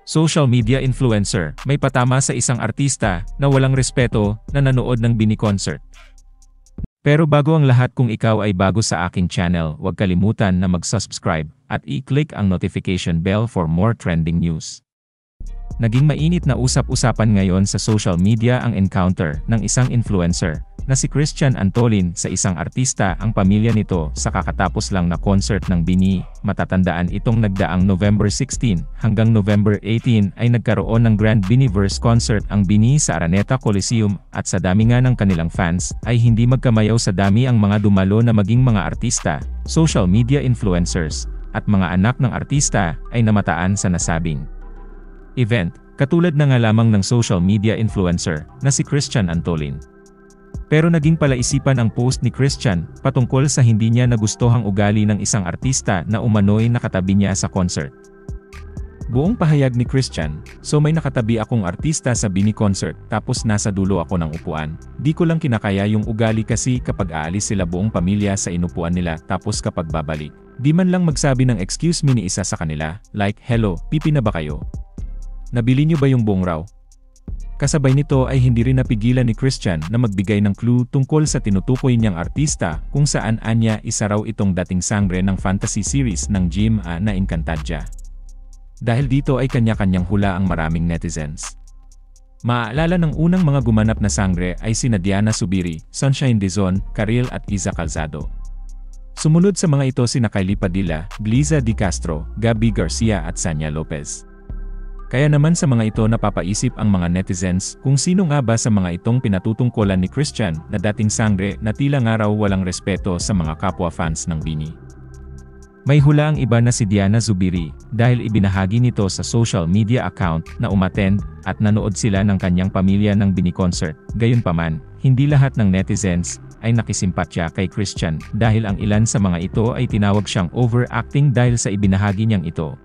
Social media influencer, may patama sa isang artista na walang respeto na nanood ng BINI concert. Pero bago ang lahat, kung ikaw ay bago sa aking channel, huwag kalimutan na mag-subscribe at i-click ang notification bell for more trending news. Naging mainit na usap-usapan ngayon sa social media ang encounter ng isang influencer na si Christian Antolin sa isang artista, ang pamilya nito, sa kakatapos lang na concert ng BINI. Matatandaan itong nagdaang November 16 hanggang November 18 ay nagkaroon ng Grand BINIverse concert ang BINI sa Araneta Coliseum, at sa dami nga ng kanilang fans ay hindi magkamayaw sa dami ang mga dumalo na maging mga artista, social media influencers, at mga anak ng artista ay namataan sa nasabing event, katulad na nga lamang ng social media influencer na si Christian Antolin. Pero naging palaisipan ang post ni Christian patungkol sa hindi niya nagustuhang ugali ng isang artista na umano'y nakatabi niya sa concert. Buong pahayag ni Christian, "So may nakatabi akong artista sa BINI concert, tapos nasa dulo ako ng upuan. Di ko lang kinakaya yung ugali kasi kapag aalis sila buong pamilya sa inupuan nila, tapos kapag babalik, di man lang magsabi ng excuse me ni isa sa kanila, like, hello, pipi na ba kayo? Nabili niyo ba yung buong raw?" Kasabay nito ay hindi rin napigilan ni Christian na magbigay ng clue tungkol sa tinutukoy niyang artista, kung saan anya isa raw itong dating sangre ng fantasy series ng Jim na Encantadia. Dahil dito ay kanya-kanyang hula ang maraming netizens. Maaalala ng unang mga gumanap na sangre ay sina Diana Zubiri, Sunshine Dizon, Karil at Iza Calzado. Sumunod sa mga ito sina Kylie Padilla, Gliza Di Castro, Gabby Garcia at Sanya Lopez. Kaya naman sa mga ito napapaisip ang mga netizens kung sino nga ba sa mga itong pinatutungkulan ni Christian na dating sangre na tila nga raw walang respeto sa mga kapwa fans ng BINI. May hula ang iba na si Diana Zubiri dahil ibinahagi nito sa social media account na umattend at nanood sila ng kanyang pamilya ng BINI concert. Gayunpaman, hindi lahat ng netizens ay nakisimpatya kay Christian dahil ang ilan sa mga ito ay tinawag siyang overacting dahil sa ibinahagi niyang ito.